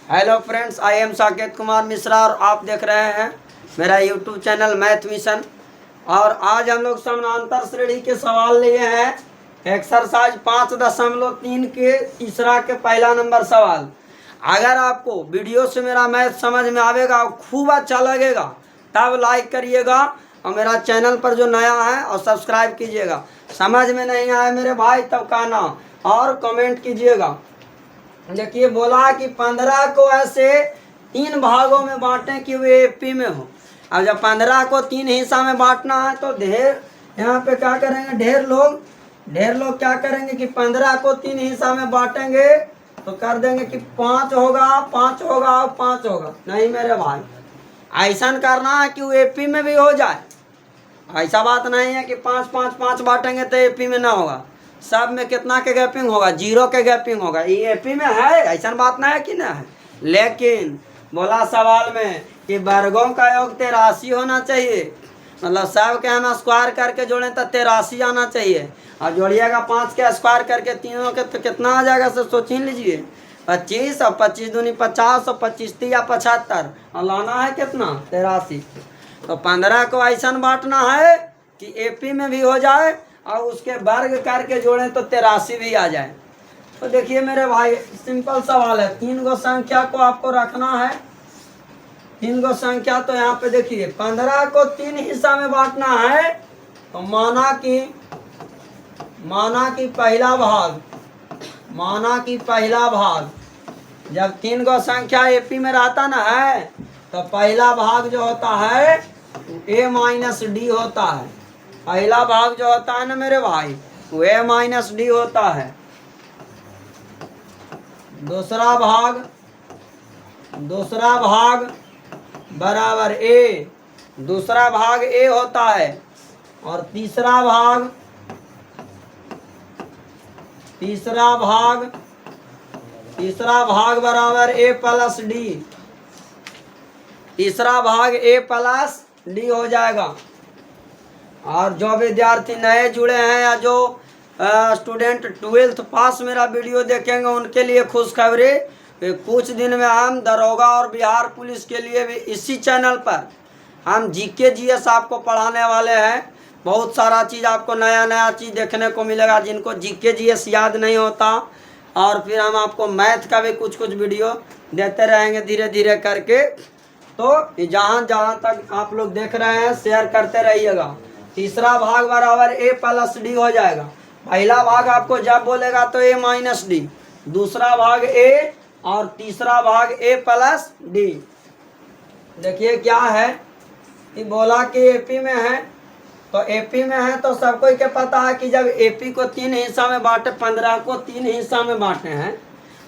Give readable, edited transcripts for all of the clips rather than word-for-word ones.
Hello friends, I am Saket Kumar Mishra और आप देख रहे हैं मेरा यूट्यूब चैनल मैथ मिशन। और आज हम लोग समानांतर श्रेणी के सवाल लिए हैं। एक्सरसाइज 5.3 के तीसरा के पहला नंबर सवाल। अगर आपको वीडियो से मेरा मैथ समझ में आवेगा और खूब अच्छा लगेगा तब लाइक करिएगा और मेरा चैनल पर जो नया है और सब्सक्राइब कीजिएगा। समझ में नहीं आए मेरे भाई तब कहना और कमेंट कीजिएगा। देखिए बोला कि 15 को ऐसे 3 भागों में बांटें कि वे एपी में हो। अब जब 15 को 3 हिस्सा में बांटना है तो ढेर यहाँ पे क्या करेंगे, ढेर लोग क्या करेंगे कि 15 को 3 हिस्सा में बांटेंगे तो कर देंगे कि 5 होगा, 5 होगा और 5 होगा। नहीं मेरे भाई, ऐसा करना है कि वो एपी में भी हो जाए। ऐसा बात नहीं है कि 5 5 5 बांटेंगे तो एपी में ना होगा। सब में कितना के गैपिंग होगा, 0 के गैपिंग होगा। ये एपी में है, ऐसा बात ना है कि ना है। लेकिन बोला सवाल में कि वर्गों का योग 83 होना चाहिए, मतलब सब के हम स्क्वायर करके जोड़ें तो 83 आना चाहिए। और जोड़िएगा 5 के स्क्वायर करके तीनों के तो कितना आ जाएगा सर, सोच ही लीजिए। 25 और 25 दूनी 50 और 25 या 75 और लाना है कितना, 83। तो 15 को ऐसा बांटना है कि एपी में भी हो जाए और उसके वर्ग करके जोड़ें तो 83 भी आ जाए। तो देखिए मेरे भाई, सिंपल सवाल है। 3 गो संख्या को आपको रखना है। 3 गो संख्या तो यहाँ पे देखिए 15 को 3 हिस्सा में बांटना है। तो माना कि पहला भाग जब 3 गो संख्या एपी में रहता ना है तो पहला भाग जो होता है a माइनस डी होता है। पहला भाग जो होता है ना मेरे भाई वो a माइनस डी होता है। दूसरा भाग बराबर a, दूसरा भाग a होता है। और तीसरा भाग बराबर a प्लस डी। तीसरा भाग a प्लस डी हो जाएगा। और जो विद्यार्थी नए जुड़े हैं या जो स्टूडेंट 12th पास मेरा वीडियो देखेंगे उनके लिए खुशखबरी। कुछ दिन में हम दरोगा और बिहार पुलिस के लिए भी इसी चैनल पर हम जीके जीएस आपको पढ़ाने वाले हैं। बहुत सारा चीज़ आपको नया चीज़ देखने को मिलेगा जिनको जीके जीएस याद नहीं होता। और फिर हम आपको मैथ का भी कुछ वीडियो देते रहेंगे धीरे धीरे करके। तो जहाँ तक आप लोग देख रहे हैं शेयर करते रहिएगा। तीसरा भाग बराबर a प्लस डी हो जाएगा। पहला भाग आपको जब बोलेगा तो a माइनस डी, दूसरा भाग a और तीसरा भाग a प्लस डी। देखिए क्या है कि बोला कि एपी में है तो एपी में है तो सबको क्या पता है कि जब एपी को 3 हिस्सा में बांटे, 15 को 3 हिस्सा में बांटे हैं।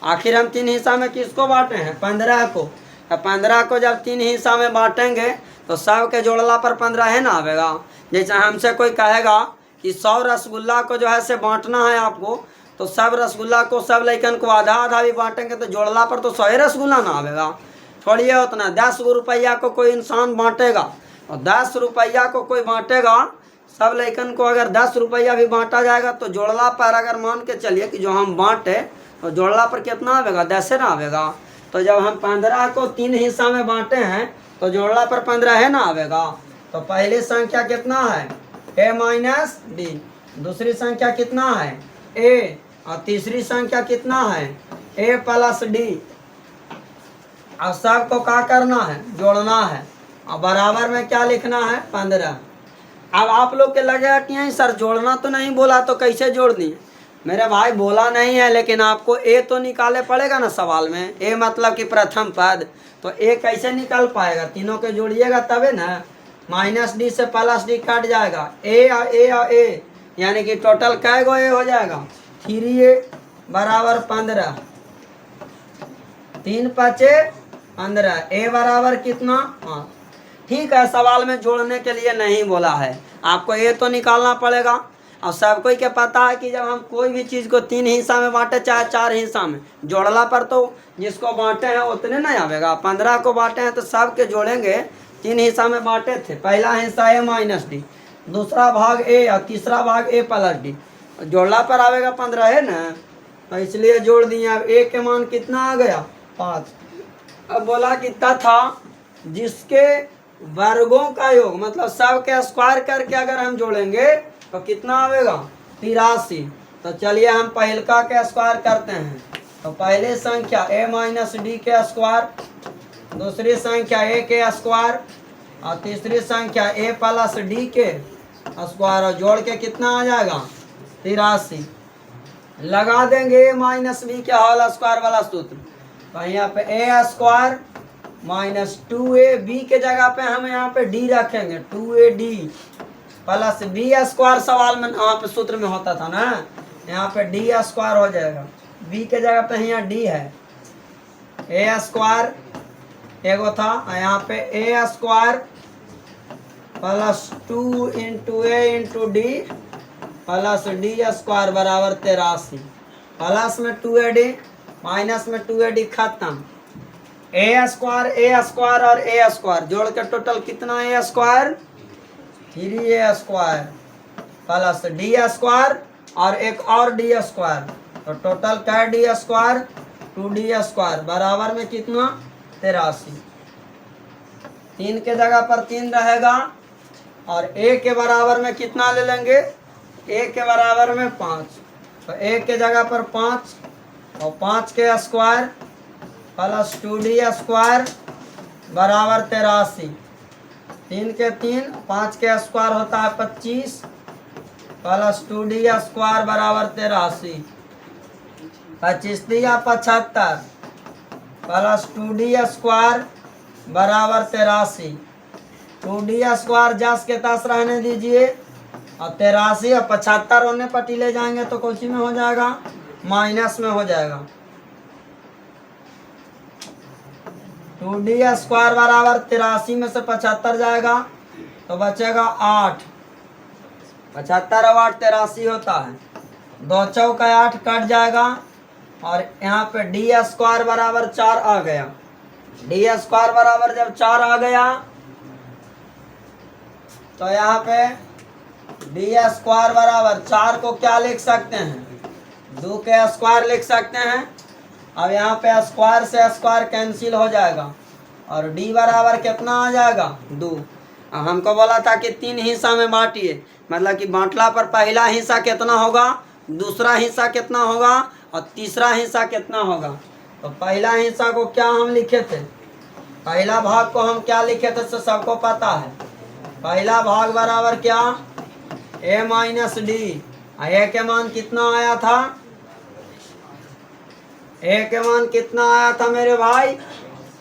आखिर हम 3 हिस्सा में किसको बांटे हैं, 15 को। 15 को जब 3 हिस्सा में बांटेंगे तो सब के जोड़ला पर 15 है ना आवेगा। जैसे हमसे कोई कहेगा कि 100 रसगुल्ला को जो है से बांटना है आपको, तो सब रसगुल्ला को सब लइकन को आधा आधा भी बांटेंगे तो जोड़ला पर तो 100 रसगुल्ला ना आवेगा। छोड़िए उतना, 10 रुपया को कोई इंसान बांटेगा और 10 रुपया को कोई बांटेगा, सब लइकन को अगर 10 रुपया भी बांटा जाएगा तो जोड़ला पर अगर मान के चलिए कि जो हम बांटे तो जोड़ला पर कितना आवेगा, 10 ना आवेगा। तो जब हम 15 को 3 हिस्सा में बांटे हैं तो जोड़ला पर 15 है ना आवेगा। तो पहली संख्या कितना है, a माइनस डी। दूसरी संख्या कितना है, a। और तीसरी संख्या कितना है, a प्लस डी। अब सबको क्या करना है, जोड़ना है। और बराबर में क्या लिखना है, 15। अब आप लोग के लगेगा कि नहीं सर जोड़ना तो नहीं बोला तो कैसे जोड़ दिए। मेरे भाई बोला नहीं है, लेकिन आपको ए तो निकाले पड़ेगा ना सवाल में। ए मतलब कि प्रथम पद, तो ए कैसे निकल पाएगा, तीनों के जोड़िएगा तबे ना। माइनस डी से प्लस डी कट जाएगा, ए और ए यानी कि टोटल कै गो ए हो जाएगा, 3a बराबर 15। 3 5 15, ए बराबर कितना, 5। ठीक है, सवाल में जोड़ने के लिए नहीं बोला है, आपको ए तो निकालना पड़ेगा। और सबको क्या पता है कि जब हम कोई भी चीज़ को 3 हिस्सा में बांटे चाहे 4 हिस्सा में, जोड़ला पर तो जिसको बांटे हैं उतने नहीं आवेगा। 15 को बांटे हैं तो सब के जोड़ेंगे, 3 हिस्सा में बांटे थे। पहला हिस्सा a माइनस डी, दूसरा भाग a और तीसरा भाग a प्लस डी। जोड़ला पर आवेगा 15 है ना, तो इसलिए जोड़ दिए। अब a के मान कितना आ गया, 5। अब बोला कि तथा जिसके वर्गों का योग, मतलब सब के स्क्वायर करके अगर हम जोड़ेंगे तो कितना आवेगा 83। तो चलिए हम पहलका के स्क्वायर करते हैं। तो पहली संख्या a माइनस डी के स्क्वायर, दूसरी संख्या a के स्क्वायर और तीसरी संख्या a प्लस डी के स्क्वायर, और जोड़ के कितना आ जाएगा 83। लगा देंगे a माइनस बी के होल स्क्वायर वाला सूत्र। तो यहाँ पे a स्क्वायर माइनस 2ab के जगह पे हम यहाँ पे d रखेंगे, 2ad प्लस बी स्क्वायर सवाल में यहाँ पे सूत्र में होता था ना, यहाँ पे डी स्क्वायर हो जाएगा, बी के जगह पे यहाँ डी है, ए स्क्वायर एगो था, यहाँ पे a square plus 2 into a into d plus d square बराबर 83। प्लस में 2ad माइनस में 2ad खत्म, ए स्क्वायर और ए स्क्वायर जोड़ के टोटल कितना a square 3a square plus d square और एक और डी स्क्वायर, तो टोटल क्या है डी स्क्वायर 2d स्क्वायर बराबर में कितना 83। 3 के जगह पर 3 रहेगा और a के बराबर में कितना ले लेंगे, a के बराबर में 5, तो a के जगह पर 5 और 5 के स्क्वायर प्लस 2d स्क्वायर बराबर 83। 3 के 3, 5 के स्क्वायर होता है 25 प्लस 2d स्क्वायर बराबर 83। 25 दिया 75 प्लस 2d स्क्वायर बराबर 83। 2d स्क्वायर 10 के 10 रहने दीजिए और 83 और 75 होने पट्टी ले जाएंगे तो कौन सी में हो जाएगा, माइनस में हो जाएगा। 2d स्क्वायर बराबर 83 में से 75 जाएगा तो बचेगा 8, 75 और 8 83 होता है, 2 चौका 8 कट जाएगा और यहाँ पे डी स्क्वायर बराबर 4 आ गया। डी स्क्वायर बराबर जब 4 आ गया तो यहाँ पे डी स्क्वायर बराबर 4 को क्या लिख सकते हैं, 2 के स्क्वायर लिख सकते हैं। अब यहाँ पे स्क्वायर से स्क्वायर कैंसिल हो जाएगा और d बराबर कितना आ जाएगा 2। हमको बोला था कि 3 हिस्सा में बांटिए, मतलब कि बांटला पर पहला हिस्सा कितना होगा, दूसरा हिस्सा कितना होगा और तीसरा हिस्सा कितना होगा। तो पहला हिस्सा को क्या हम लिखे थे, पहला भाग को हम क्या लिखे थे तो सबको पता है, पहला भाग बराबर क्या a माइनस डी, a के मान कितना आया था, a के मान कितना आया था मेरे भाई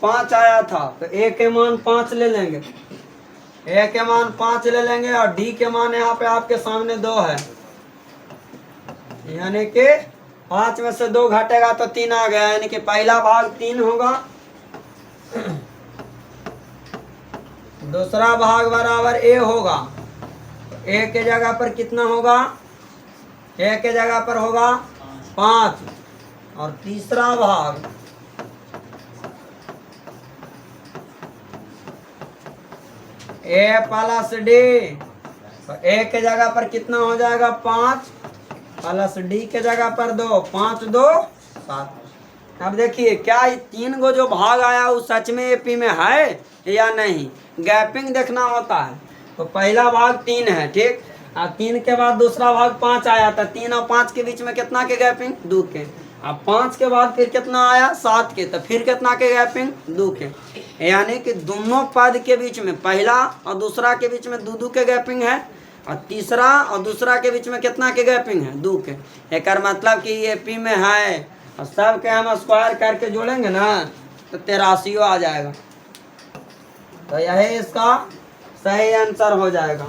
5 आया था, तो a के मान 5 ले लेंगे, a के मान 5 ले लेंगे और d के मान यहाँ पे आपके सामने 2 है, यानी कि 5 में से 2 घटेगा तो 3 आ गया, यानी कि पहला भाग 3 होगा, दूसरा भाग बराबर a होगा, तो a के जगह पर कितना होगा, a के जगह पर होगा 5 और तीसरा भाग a प्लस डी, तो a के जगह पर कितना हो जाएगा 5 प्लस डी के जगह पर 2, 5 2 7। अब देखिए क्या 3 गो जो भाग आया वो सच में एपी में है या नहीं, गैपिंग देखना होता है। तो पहला भाग 3 है, ठीक, और 3 के बाद दूसरा भाग 5 आया था, 3 और 5 के बीच में कितना के गैपिंग 2 के, अब 5 के बाद फिर कितना आया 7 के, तो फिर कितना के गैपिंग 2 के, यानी कि दोनों पद के बीच में पहला और दूसरा के बीच में 2 के गैपिंग है और तीसरा और दूसरा के बीच में कितना के गैपिंग है 2 के। एक मतलब कि ये पी में है और सब के हम स्क्वायर करके जोड़ेंगे ना तो 83 आ जाएगा, तो यही इसका सही आंसर हो जाएगा।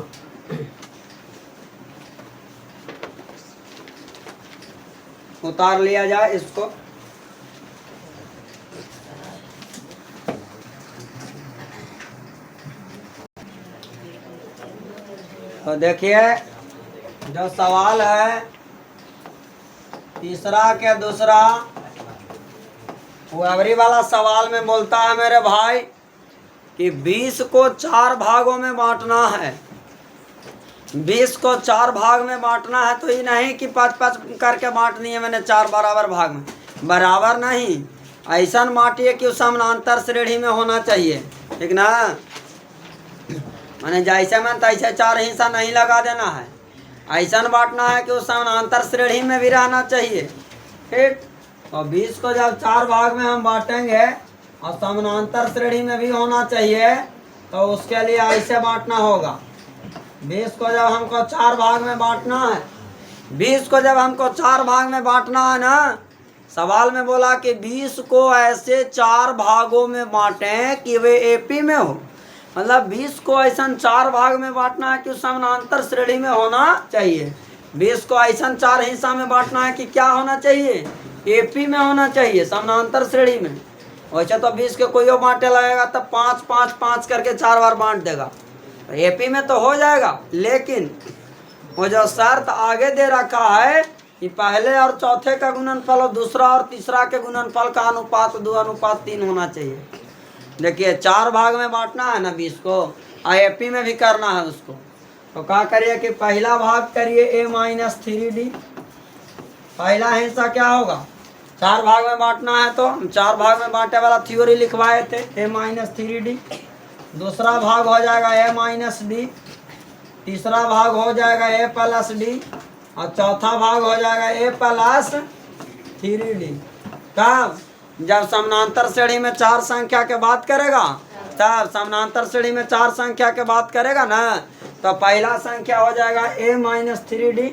उतार लिया जाए इसको, तो देखिए जो सवाल है तीसरा के दूसरा वही वाला सवाल में बोलता है मेरे भाई कि 20 को 4 भागों में बांटना है, 20 को 4 भाग में बांटना है, तो ये नहीं कि 5-5 करके बांट दिए मैंने 4 बराबर भाग में, बराबर नहीं, ऐसा बांटिए कि समानांतर श्रेणी में होना चाहिए, ठीक ना। मैंने जैसे में तैसे चार हिस्सा नहीं लगा देना है, ऐसा बांटना है कि उस समानांतर श्रेणी में भी रहना चाहिए, ठीक। तो 20 को जब 4 भाग में हम बांटेंगे और समानांतर श्रेणी में भी होना चाहिए, तो उसके लिए ऐसे बांटना होगा। 20 को जब हमको 4 भाग में बांटना है, 20 को जब हमको 4 भाग में बांटना है ना, सवाल में बोला कि 20 को ऐसे 4 भागों में बांटें कि वे एपी में हो। मतलब 20 को ऐसा 4 भाग में बांटना है कि समानांतर श्रेणी में होना चाहिए। 20 को ऐसा 4 हिस्सा में बांटना है कि क्या होना चाहिए, एपी में होना चाहिए, समानांतर श्रेणी में। वैसे तो 20 के कोई बांटे लगेगा तो 5 5 5 करके 4 बार बांट देगा, एपी में तो हो जाएगा। लेकिन वो जो शर्त आगे दे रखा है कि पहले और चौथे का गुणनफल और दूसरा और तीसरा के गुणनफल का अनुपात 2:3 होना चाहिए। देखिए 4 भाग में बांटना है ना 20 को, एपी में भी करना है उसको। तो क्या करिए कि पहला भाग करिए a-3d। पहला हिस्सा क्या होगा, 4 भाग में बांटना है तो हम 4 भाग में बांटे वाला थ्योरी लिखवाए थे, a-3d। दूसरा भाग हो जाएगा a-d, तीसरा भाग हो जाएगा a+d और चौथा भाग हो जाएगा a+3d। तब जब समानांतर श्रेणी में 4 संख्या के बात करेगा, तब समानांतर श्रेणी में 4 संख्या के बात करेगा ना, तो पहला संख्या हो जाएगा a-3d,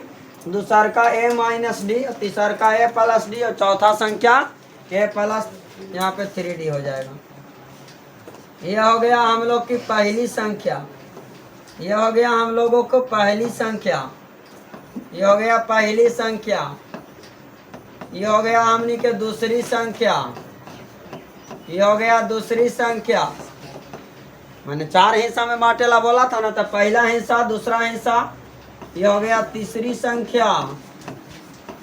दूसरा का a-d, तीसरा का a+d और चौथा संख्या a+ यहाँ पे 3d हो जाएगा। ये हो गया हम लोग की पहली संख्या, ये हो गया हम लोगों को पहली संख्या, ये हो गया पहली संख्या, ये हो गया हमनी के दूसरी संख्या, ये हो गया दूसरी संख्या। मैंने 4 हिस्सा में बांटेला बोला था ना, तो पहला हिस्सा, दूसरा हिस्सा, ये हो गया तीसरी संख्या,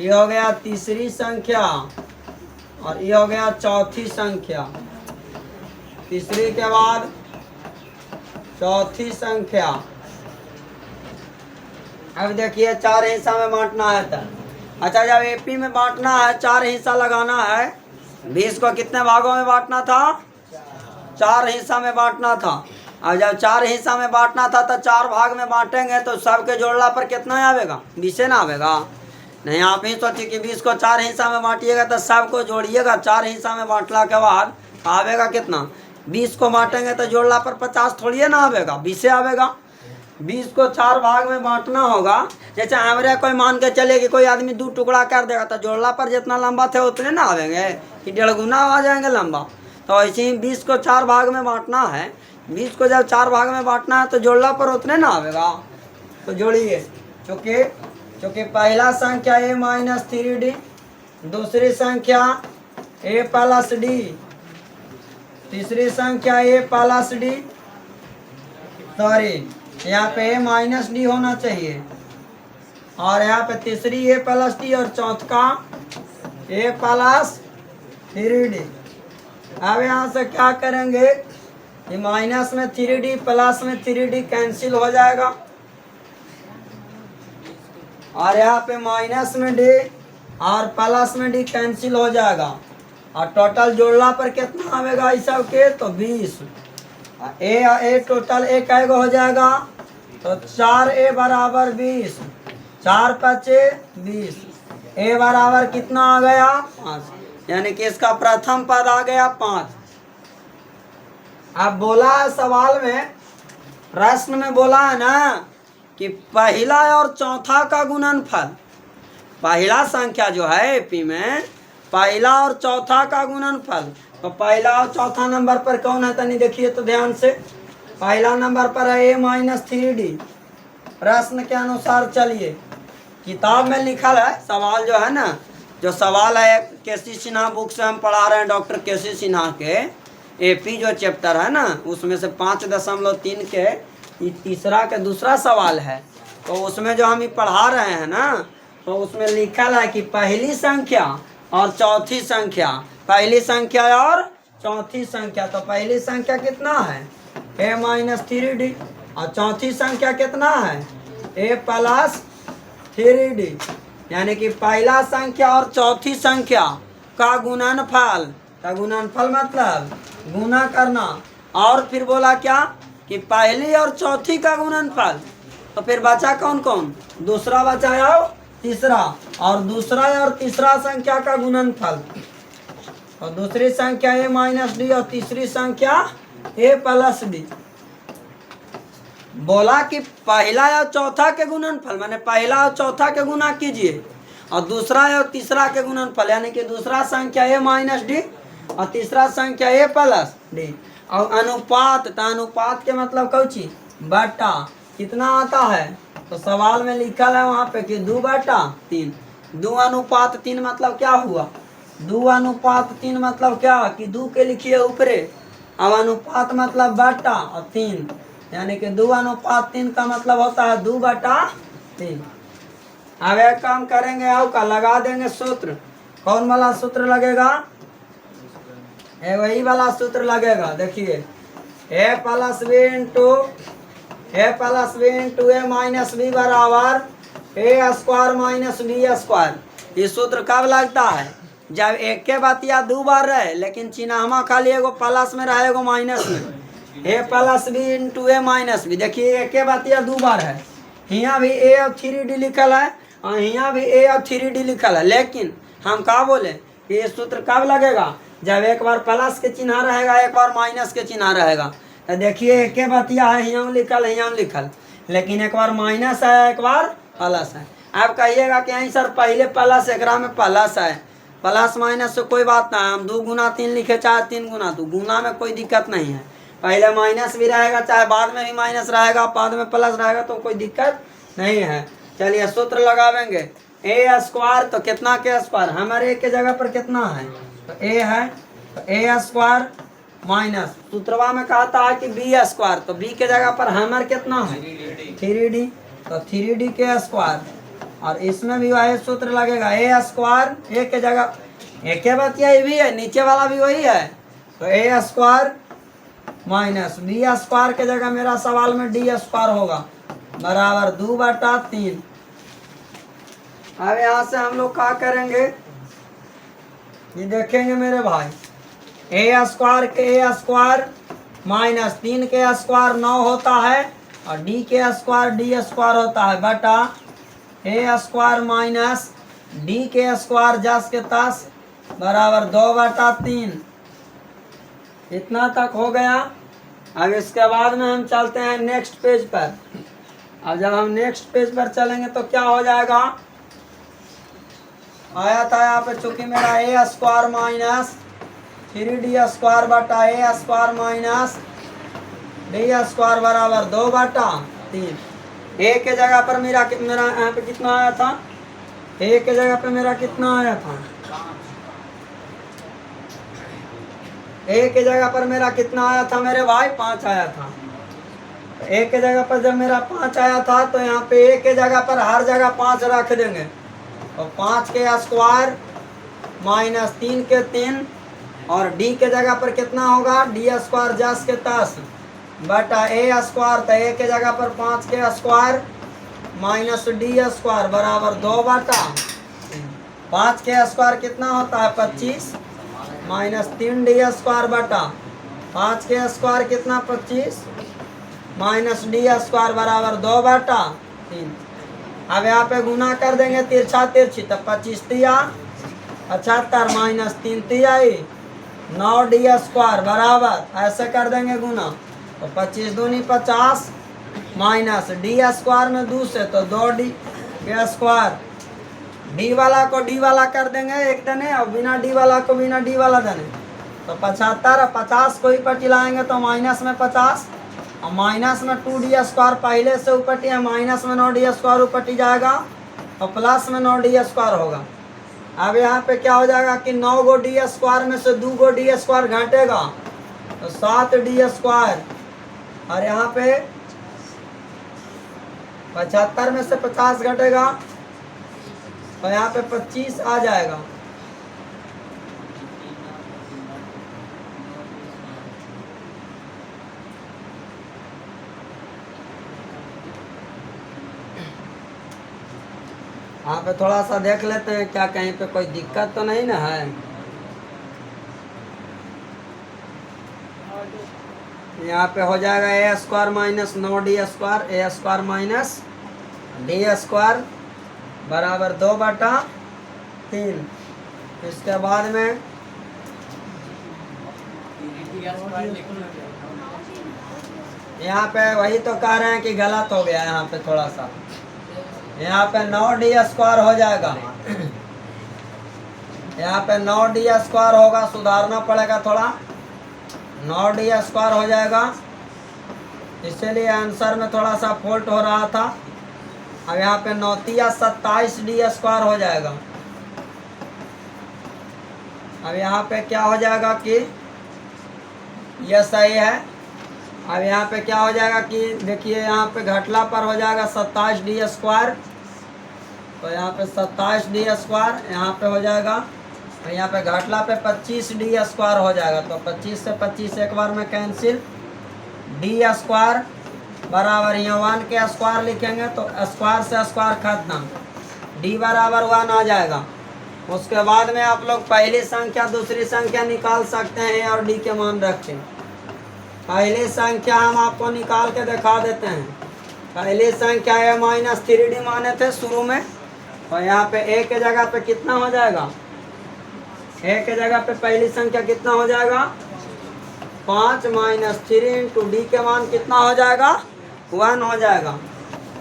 ये हो गया तीसरी संख्या और ये हो गया चौथी संख्या। तीसरी के बाद चौथी संख्या। अब देखिए 4 हिस्सा में बांटना है तो अच्छा, जब एपी में बांटना है 4 हिस्सा लगाना है। 20 को कितने भागों में बांटना था, 4 हिस्सा में बांटना था। अब जब 4 हिस्सा में बांटना था तो 4 भाग में बांटेंगे तो सबके जोड़ला पर कितना आवेगा, 20 ना आवेगा। नहीं, आप ही सोचिए कि 20 को 4 हिस्सा में बांटिएगा तो सबको जोड़िएगा, 4 हिस्सा में बांटला के बाद आवेगा कितना, 20 को बांटेंगे तो जोड़ला पर 50 थोड़ी ना आवेगा, 20 आवेगा। 20 को 4 भाग में बांटना होगा। जैसे हमारे कोई मान के चले कि कोई आदमी 2 टुकड़ा कर देगा तो जोड़ला पर जितना लंबा थे उतने ना आवेंगे कि 1.5 गुना आ जाएंगे लंबा। तो ऐसे ही 20 को 4 भाग में बांटना है। 20 को जब 4 भाग में बांटना है तो जोड़ला पर उतने ना आवेगा। तो जोड़िए, क्योंकि पहला संख्या a-3d, दूसरी संख्या a+d, तीसरी संख्या a+d, सॉरी यहाँ पे a-d होना चाहिए और यहाँ पे तीसरी a+d और चौथा a+3d। अब यहाँ से क्या करेंगे, ये माइनस में 3d प्लस में 3d कैंसिल हो जाएगा और यहाँ पे माइनस में d और प्लस में d कैंसिल हो जाएगा और टोटल जोड़ला पर कितना आवेगा इस सब के, तो 20। ए टोटल ए कैगो हो जाएगा, तो 4a बराबर 20, 4 5 20, ए बराबर कितना आ गया 5, यानी कि इसका प्रथम पद आ गया 5। अब बोला है सवाल में, प्रश्न में बोला है ना कि पहला और चौथा का गुणनफल, पहला संख्या जो है एपी में पहला और चौथा का गुणनफल, तो पहला और चौथा नंबर पर कौन है तनी देखिए तो ध्यान से। पहला नंबर पर है a-3d। प्रश्न के अनुसार चलिए, किताब में लिखा है सवाल जो है ना, जो सवाल है केसी सिन्हा बुक से हम पढ़ा रहे हैं, डॉक्टर केसी सिन्हा के एपी जो चैप्टर है ना, उसमें से 5.3 के तीसरा के दूसरा सवाल है। तो उसमें जो हम पढ़ा रहे हैं ना, तो उसमें लिखा है कि पहली संख्या और चौथी संख्या, पहली संख्या और चौथी संख्या, तो पहली संख्या कितना है a-3d और चौथी संख्या कितना है a+3d, यानी कि पहला संख्या और चौथी संख्या का गुणनफल तो गुणनफल मतलब गुना करना। और फिर बोला क्या कि पहली और चौथी का गुणनफल। तो फिर बचा कौन कौन, दूसरा बचा और तीसरा, और दूसरा और तीसरा संख्या का गुणनफल। और दूसरी संख्या a माइनस डी और तीसरी संख्या a प्लस डी। बोला कि पहला और चौथा के गुणनफल माने पहला और चौथा के गुना कीजिए, और दूसरा और तीसरा के गुणनफल यानी कि दूसरा संख्या a माइनस डी और तीसरा संख्या a प्लस डी। और अनुपात, तो अनुपात के मतलब कौची, बटा कितना आता है। तो सवाल में लिखा है वहाँ पे कि 2/3। 2:3 मतलब क्या हुआ, 2:3 मतलब क्या कि 2 के लिखिए ऊपरे, अब अनुपात मतलब बटा और 3, यानी कि 2:3 का मतलब होता है 2/3। अब एक काम करेंगे, अब का लगा देंगे सूत्र। कौन वाला सूत्र लगेगा, वही वाला सूत्र लगेगा। देखिए a plus b into a minus b बराबर a square minus b square. ये सूत्र कब लगता है, जब एक के बातिया 2 बार रहे लेकिन चिन्हमा खाली एगो प्लस में रहे एगो माइनस में। a plus b into a minus b, देखिए एक के बातिया 2 बार है, यहाँ भी a और 3d लिखल है और यहाँ भी a और 3d लिखल है। लेकिन हम क्या बोले कि ये सूत्र कब लगेगा, जब एक बार प्लस के चिन्ह रहेगा एक बार माइनस के चिन्ह रहेगा। तो देखिए एक के बतिया है, यहाँ लिखल है यहाँ लिखल, लेकिन एक बार माइनस है एक बार प्लस है। आप कहिएगा कि नहीं सर पहले प्लस एकरा में प्लस है, प्लस माइनस से कोई बात ना है, हम 2 गुना 3 लिखे चाहे 3 गुना 2, गुना में कोई दिक्कत नहीं है। पहले माइनस भी रहेगा चाहे बाद में भी माइनस रहेगा, बाद में प्लस रहेगा तो कोई दिक्कत नहीं है। चलिए सूत्र लगावेंगे, a स्क्वायर तो कितना के स्क्वायर, हमारे a के जगह पर कितना है तो a है, तो a स्क्वायर माइनस सूत्रवा में कहता है कि b स्क्वायर, तो b के जगह पर हमारे कितना है 3d, तो 3d के स्क्वायर। और इसमें भी वही सूत्र लगेगा, a स्क्वायर a के जगह एक के बतिया भी है, नीचे वाला भी वही है, तो a square minus b square के जगह मेरा सवाल में डी स्क्वायर होगा बराबर 2/3। अब यहाँ से हम लोग क्या करेंगे, ये देखेंगे मेरे भाई, a स्क्वायर के a स्क्वायर माइनस 3 के स्क्वायर 9 होता है, और d के स्क्वायर d स्क्वायर होता है बटा a स्क्वायर माइनस d के स्क्वायर 10 के 10 बराबर 2/3। इतना तक हो गया। अब इसके बाद में हम चलते हैं नेक्स्ट पेज पर। अब जब हम नेक्स्ट पेज पर चलेंगे तो क्या हो जाएगा, आया था यहाँ पे चूंकि मेरा a square minus 3d square बटा a square minus d square बराबर 2/3। a के जगह पर मेरा यहाँ पे कितना आया था, a के जगह पे मेरा कितना आया था, a के जगह पर मेरा कितना आया था मेरे भाई 5 आया था। a के जगह पर जब मेरा 5 आया था तो यहाँ पे a के जगह पर हर जगह 5 रख देंगे, और 5 के स्क्वायर माइनस 3 के 3, और d के जगह पर कितना होगा d स्क्वायर 10 के 10 बटा a स्क्वायर, तो a के जगह पर 5 के स्क्वायर माइनस d स्क्वायर बराबर 2/5 के स्क्वायर कितना होता है 25 माइनस 3d स्क्वायर बटा 5 के स्क्वायर कितना 25 माइनस d स्क्वायर बराबर 2/3। अब यहाँ पे गुना कर देंगे तिरछा तिरछी, तो 25 तिया 75 माइनस 3 तिया 9d स्क्वायर बराबर, ऐसे कर देंगे गुना, तो 25 दूनी 50 माइनस d स्क्वायर में 2 से तो 2d के स्क्वायर, डी वाला को डी वाला कर देंगे एक दने, और बिना डी वाला को बिना डी वाला देने, तो 75 और 50 को ही पटी लाएंगे तो माइनस में 50, और माइनस में 2d स्क्वायर पहले से ऊपटी है, माइनस में 9d स्क्वायर ऊपटी जाएगा और प्लस में 9d स्क्वायर होगा। अब यहाँ पे क्या हो जाएगा कि 9 गो डी स्क्वायर में से 2 गो डी स्क्वायर घटेगा तो 7d स्क्वायर, और यहाँ पे 75 में से 50 घटेगा तो यहाँ पे 25 आ जाएगा। यहाँ पे थोड़ा सा देख लेते हैं क्या कहीं पे कोई दिक्कत तो नहीं ना है। यहाँ पे हो जाएगा ए स्क्वायर माइनस 9d² ए स्क्वायर माइनस d² बराबर 2/3। इसके बाद में यहाँ पे वही तो कह रहे हैं कि गलत हो गया यहाँ पे थोड़ा सा। यहाँ पे 9d² हो जाएगा, यहाँ पे 9d² होगा, सुधारना पड़ेगा थोड़ा। 9d² हो जाएगा, इसीलिए आंसर में थोड़ा सा फॉल्ट हो रहा था। अब यहाँ पे 9×3 = 27d² हो जाएगा। अब यहाँ पे क्या हो जाएगा कि यह सही है। अब यहाँ पे क्या हो जाएगा कि देखिए यहाँ पे घटला पर हो जाएगा 27d², तो यहाँ पे 27d², यहाँ पे हो जाएगा, और यहाँ पे घटला पे 25d² हो जाएगा। तो 25 से 25 एक बार में कैंसिल, d² बराबर यहाँ 1 के स्क्वायर लिखेंगे तो स्क्वायर से स्क्वायर खत्म, d बराबर 1 आ जाएगा। उसके बाद में आप लोग पहली संख्या दूसरी संख्या निकाल सकते हैं और d के मान रखें। पहली संख्या हम आपको निकाल के दिखा देते हैं। पहली संख्या है -3d माने थे शुरू में, और यहाँ पे a के जगह पे कितना हो जाएगा, a के जगह पे पहली संख्या कितना हो जाएगा 5 - 3 × d के मान कितना हो जाएगा 1 हो जाएगा।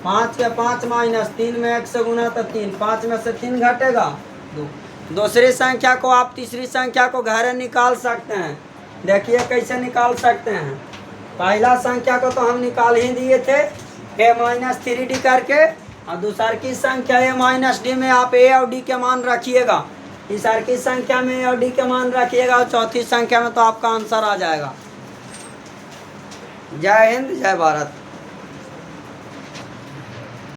5 के 5 - 3 में 1 से गुना तो 3, 5 में से 3 घटेगा 2। दूसरी संख्या को आप तीसरी संख्या को घर निकाल सकते हैं। देखिए कैसे निकाल सकते हैं। पहला संख्या को तो हम निकाल ही दिए थे a - 3d करके, और दूसर की संख्या a - d में आप a और d के मान रखिएगा, तीसर की संख्या में a और d के मान रखिएगा, और चौथी संख्या में तो आपका आंसर आ जाएगा। जय हिंद, जय भारत।